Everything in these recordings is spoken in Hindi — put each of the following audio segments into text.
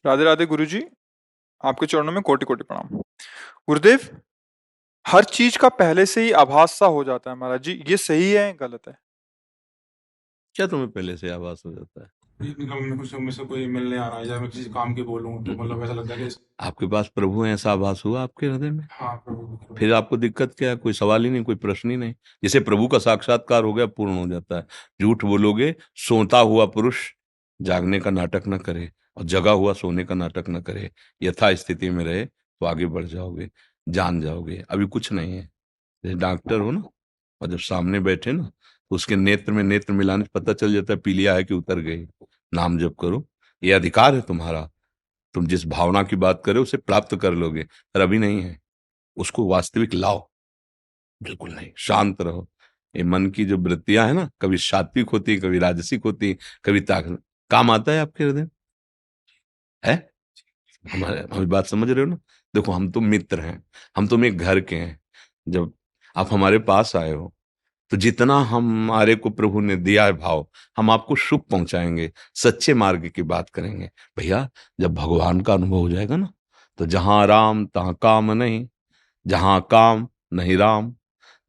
राधे राधे गुरुजी। आपके चरणों में कोटि कोटि प्रणाम। गुरुदेव, हर चीज का पहले से ही आभास सा हो जाता है महाराज जी, ये सही है गलत है? क्या तुम्हें पहले से आभास हो जाता है? कुछ मुझसे कोई मिलने आ रहा है या मैं किसी काम की बोलूं तो मतलब ऐसा लगता है कि आपके पास प्रभु है, ऐसा आभास हुआ आपके हृदय में? हाँ प्रभु। फिर आपको दिक्कत क्या है? कोई सवाल ही नहीं, कोई प्रश्न ही नहीं। जैसे प्रभु का साक्षात्कार हो गया, पूर्ण हो जाता है। झूठ बोलोगे, सोता हुआ पुरुष जागने का नाटक न करे और जगा हुआ सोने का नाटक न करे। यथा स्थिति में रहे तो आगे बढ़ जाओगे, जान जाओगे। अभी कुछ नहीं है। जैसे डॉक्टर हो ना, और जब सामने बैठे ना, तो उसके नेत्र में नेत्र मिलाने से पता चल जाता है पीलिया है कि उतर गई। नाम जप करो, ये अधिकार है तुम्हारा। तुम जिस भावना की बात करे उसे प्राप्त कर लोगे, पर अभी नहीं है। उसको वास्तविक लाओ। बिल्कुल नहीं, शांत रहो। ये मन की जो वृत्तियां है ना, कभी सात्विक होती है, कभी राजसिक होती है, कभी ताक काम आता है आपके हृदय है। हमारी बात समझ रहे हो ना? देखो, हम तो मित्र हैं, हम तुम एक घर के हैं। जब आप हमारे पास आए हो, तो जितना हमारे को प्रभु ने दिया है भाव, हम आपको सुख पहुंचाएंगे, सच्चे मार्ग की बात करेंगे। भैया, जब भगवान का अनुभव हो जाएगा ना, तो जहां राम तहां काम नहीं, जहां काम नहीं राम।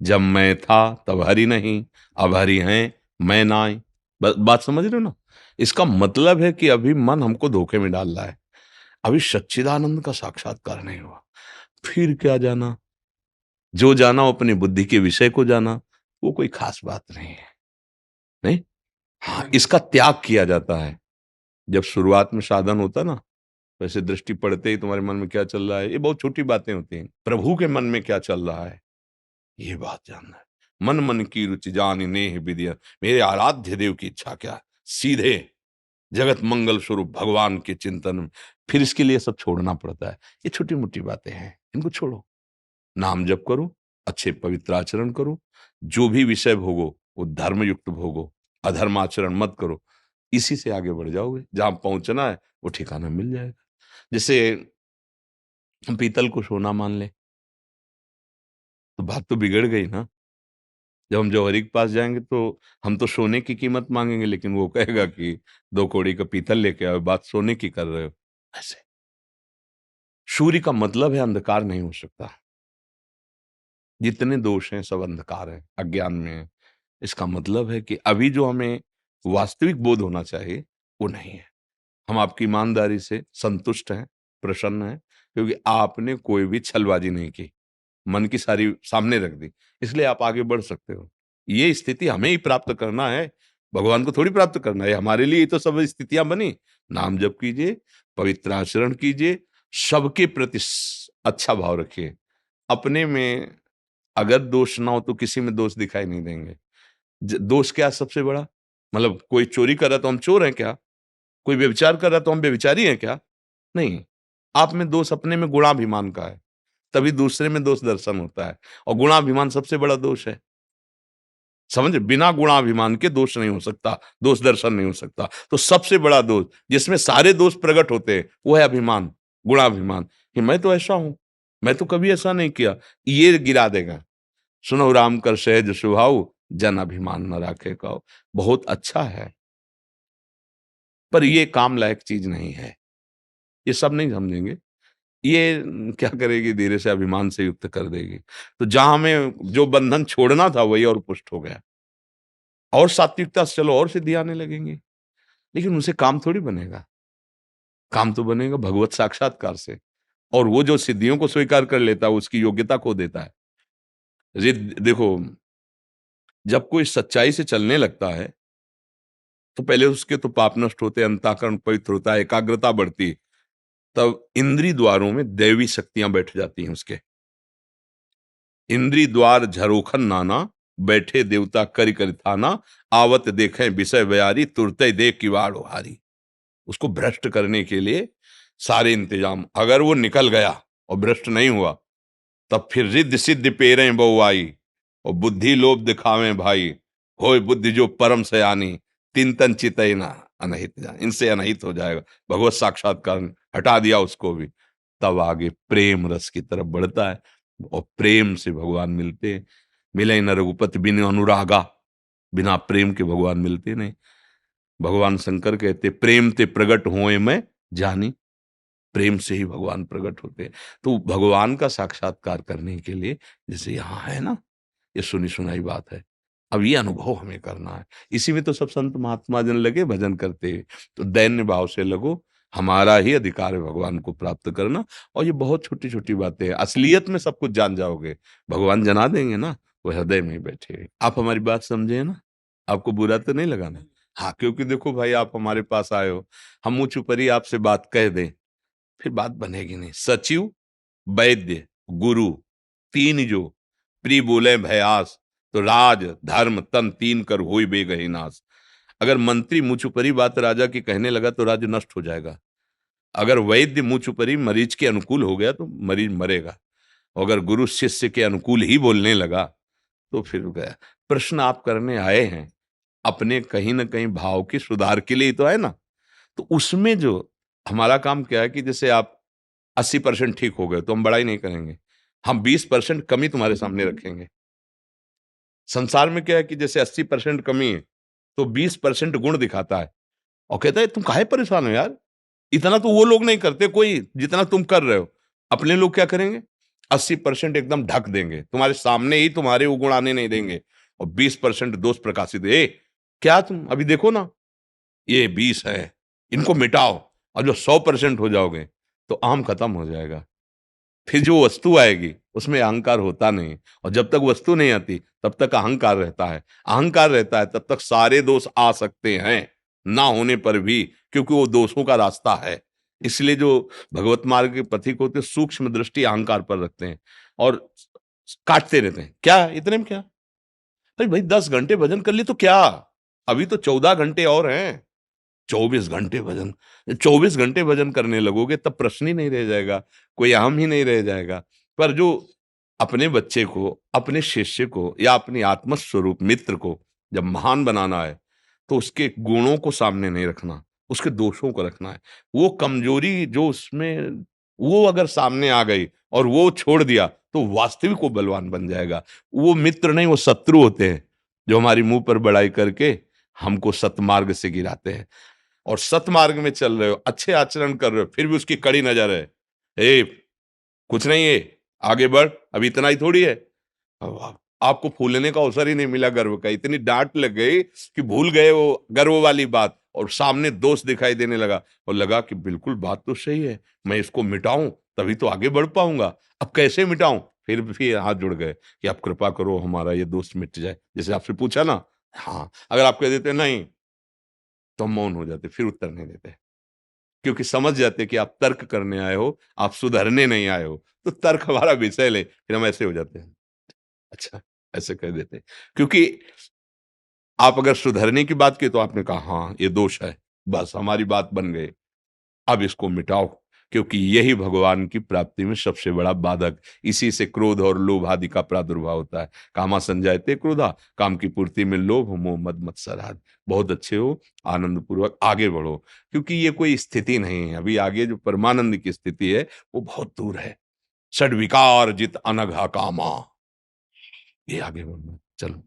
जब मैं था तब हरि नहीं, अब हरि हैं मैं नाई। बात समझ रहे हो ना? इसका मतलब है कि अभी मन हमको धोखे में डाल रहा है। अभी सच्चिदानंद का साक्षात्कार नहीं हुआ। फिर क्या जाना? जो जाना वो अपनी बुद्धि के विषय को जाना, वो कोई खास बात नहीं है। नहीं, हाँ, इसका त्याग किया जाता है। जब शुरुआत में साधन होता ना, वैसे दृष्टि पड़ते ही तुम्हारे मन में क्या चल रहा है, ये बहुत छोटी बातें होती हैं। प्रभु के मन में क्या चल रहा है, ये बात जानना है। मन मन की रुचि जान नेह विदिया, मेरे आराध्य देव की इच्छा क्या, सीधे जगत मंगल स्वरूप भगवान के चिंतन में। फिर इसके लिए सब छोड़ना पड़ता है। ये छोटी मोटी बातें हैं, इनको छोड़ो। नाम जप करो, अच्छे पवित्र आचरण करो, जो भी विषय भोगो वो धर्म युक्त भोगो, अधर्म आचरण मत करो। इसी से आगे बढ़ जाओगे, जहां पहुंचना है वो ठिकाना मिल जाएगा। जैसे हम पीतल को सोना मान ले, तो बात तो बिगड़ गई ना। जब हम जौहरी के पास जाएंगे तो हम तो सोने की कीमत मांगेंगे, लेकिन वो कहेगा कि 2 कौड़ी का पीतल लेके आओ, बात सोने की कर रहे हो। ऐसे सूर्य का मतलब है अंधकार नहीं हो सकता। जितने दोष हैं सब अंधकार है, अज्ञान में है। इसका मतलब है कि अभी जो हमें वास्तविक बोध होना चाहिए वो नहीं है। हम आपकी ईमानदारी से संतुष्ट हैं, प्रसन्न हैं, क्योंकि आपने कोई भी छलबाजी नहीं की, मन की सारी सामने रख दी, इसलिए आप आगे बढ़ सकते हो। ये स्थिति हमें ही प्राप्त करना है, भगवान को थोड़ी प्राप्त करना है। हमारे लिए ही तो सब स्थितियां बनी। नाम जप कीजिए, पवित्र आचरण कीजिए, सबके प्रति अच्छा भाव रखिए। अपने में अगर दोष ना हो तो किसी में दोष दिखाई नहीं देंगे। दोष क्या है सबसे बड़ा? मतलब कोई चोरी कर रहा है तो हम चोर हैं क्या? कोई व्यभिचार कर रहा है तो हम व्यभिचारी हैं क्या? नहीं। आप में दोष अपने में गुणाभिमान का है, तभी दूसरे में दोष दर्शन होता है। और गुणाभिमान सबसे बड़ा दोष है। समझे? बिना गुणाभिमान के दोष नहीं हो सकता, दोष दर्शन नहीं हो सकता। तो सबसे बड़ा दोष जिसमें सारे दोष प्रकट होते हैं वो है अभिमान, गुणाभिमान, कि मैं तो ऐसा हूं, मैं तो कभी ऐसा नहीं किया। ये गिरा देगा। सुनो राम कर सहज स्वभाव, जन अभिमान न राखे कहो। बहुत अच्छा है, पर ये काम लायक चीज नहीं है। ये सब नहीं समझेंगे। ये क्या करेगी, धीरे से अभिमान से युक्त कर देगी। तो जहां हमें जो बंधन छोड़ना था वही और पुष्ट हो गया। और सात्विकता से चलो और सिद्धि आने लगेंगी, लेकिन उनसे काम थोड़ी बनेगा। काम तो बनेगा भगवत साक्षात्कार से। और वो जो सिद्धियों को स्वीकार कर लेता है उसकी योग्यता खो देता है। देखो, जब कोई सच्चाई से चलने लगता है तो पहले उसके तो पाप नष्ट होते, अंतःकरण पवित्र होता है, एकाग्रता बढ़ती। तब इंद्री द्वारों में दैवी शक्तियां बैठ जाती हैं उसके। इंद्री द्वार झरोखन नाना, बैठे देवता करि करि थाना, आवत देखें विषय बयारी, तुरते देख किवाड़ हारी। उसको भ्रष्ट करने के लिए सारे इंतजाम। अगर वो निकल गया और भ्रष्ट नहीं हुआ, तब फिर रिद्ध सिद्ध पेरें बहुआई, और बुद्धि लोभ दिखावें भाई। होय बुद्धि जो परम सयानी, तीन तन चितई ना अनहित जान। इनसे अनहित हो जाएगा। भगवत साक्षात्कार ने हटा दिया उसको भी। तब आगे प्रेम रस की तरफ बढ़ता है, और प्रेम से भगवान मिलते हैं। मिले न रघुपति बिन अनुरागा, बिना प्रेम के भगवान मिलते नहीं। भगवान शंकर कहते प्रेम ते प्रगट होए मैं जानी। प्रेम से ही भगवान प्रकट होते हैं। तो भगवान का साक्षात्कार करने के लिए जैसे यहाँ है ना, ये सुनी सुनाई बात है, अब ये अनुभव हमें करना है। इसी में तो सब संत महात्मा जन लगे भजन करते हुए। तो दैन्य भाव से लगो, हमारा ही अधिकार है भगवान को प्राप्त करना। और ये बहुत छोटी छोटी बातें हैं, असलियत में सब कुछ जान जाओगे, भगवान जना देंगे ना, वो हृदय में ही बैठे हैं। आप हमारी बात समझे ना, आपको बुरा तो नहीं लगा ना? हाँ, क्योंकि देखो भाई, आप हमारे पास आए हो, हम मुँह छुपरी आपसे बात कह दें, फिर बात बनेगी नहीं। सचिव, वैद्य, गुरु, तीन जो प्री बोले भयास, तो राज धर्म तन तीन कर होई बेगहि नाश। अगर मंत्री मुँह छुपरी बात राजा की कहने लगा तो राज्य नष्ट हो जाएगा। अगर वैद्य मुँह छुपरी मरीज के अनुकूल हो गया तो मरीज मरेगा। और अगर गुरु शिष्य के अनुकूल ही बोलने लगा तो फिर गया। प्रश्न आप करने आए हैं अपने कहीं ना कहीं भाव की सुधार के लिए ही तो है ना। तो उसमें जो हमारा काम क्या है कि जैसे आप 80% ठीक हो गए तो हम बड़ाई नहीं करेंगे, हम 20% कमी तुम्हारे सामने रखेंगे। संसार में क्या है कि जैसे 80% कमी है तो 20% गुण दिखाता है और कहता है तुम काहे परेशान हो यार, इतना तो वो लोग नहीं करते कोई जितना तुम कर रहे हो। अपने लोग क्या करेंगे, 80% एकदम ढक देंगे, तुम्हारे सामने ही तुम्हारे वो गुण आने नहीं देंगे, और 20% दोष प्रकाशित। क्या तुम अभी देखो ना, ये 20 है, इनको मिटाओ, और जो 100% हो जाओगे तो आम खत्म हो जाएगा। फिर जो वस्तु आएगी उसमें अहंकार होता नहीं, और जब तक वस्तु नहीं आती तब तक अहंकार रहता है। अहंकार रहता है तब तक सारे दोष आ सकते हैं ना होने पर भी, क्योंकि वो दोषों का रास्ता है। इसलिए जो भगवत मार्ग के पथिक होते हैं, सूक्ष्म दृष्टि अहंकार पर रखते हैं और काटते रहते हैं। क्या इतने में क्या, अरे भाई 10 घंटे भजन कर लिए तो क्या, अभी तो 14 घंटे और हैं। 24 घंटे भजन, 24 घंटे भजन करने लगोगे तब प्रश्न ही नहीं रह जाएगा, कोई अहम ही नहीं रह जाएगा। पर जो अपने बच्चे को, अपने शिष्य को या अपनी आत्मस्वरूप मित्र को जब महान बनाना है तो उसके गुणों को सामने नहीं रखना, उसके दोषों को रखना है। वो कमजोरी जो उसमें, वो अगर सामने आ गई और वो छोड़ दिया तो वास्तविक वो बलवान बन जाएगा। वो मित्र नहीं, वो शत्रु होते हैं जो हमारी मुंह पर बड़ाई करके हमको सतमार्ग से गिराते हैं। और सतमार्ग में चल रहे हो, अच्छे आचरण कर रहे हो, फिर भी उसकी कड़ी नजर है, ए कुछ नहीं है, आगे बढ़, अभी इतना ही थोड़ी है। अब आपको फूलने का अवसर ही नहीं मिला गर्व का, इतनी डांट लग गई कि भूल गए वो गर्व वाली बात, और सामने दोष दिखाई देने लगा, और लगा कि बिल्कुल बात तो सही है, मैं इसको मिटाऊं तभी तो आगे बढ़ पाऊंगा। अब कैसे मिटाऊं, फिर हाथ जुड़ गए कि आप कृपा करो हमारा ये दोष मिट जाए। जैसे आपसे पूछा ना, हाँ, अगर आप कह देते नहीं तो हम मौन हो जाते, फिर उत्तर नहीं देते, क्योंकि समझ जाते कि आप तर्क करने आए हो, आप सुधरने नहीं आए हो। तो तर्क हमारा विषय ले, फिर हम ऐसे हो जाते हैं, अच्छा, ऐसे कह देते हैं। क्योंकि आप अगर सुधरने की बात की तो आपने कहा हाँ ये दोष है, बस हमारी बात बन गई, अब इसको मिटाओ, क्योंकि यही भगवान की प्राप्ति में सबसे बड़ा बाधक। इसी से क्रोध और लोभ आदि का प्रादुर्भाव होता है। कामा संजायते क्रोधा, काम की पूर्ति में लोभ, मोह मद मत्सराद। बहुत अच्छे हो, आनंद पूर्वक आगे बढ़ो, क्योंकि ये कोई स्थिति नहीं है। अभी आगे जो परमानंद की स्थिति है वो बहुत दूर है। षड विकार जित अनघा कामा, ये आगे बढ़ना, चलो।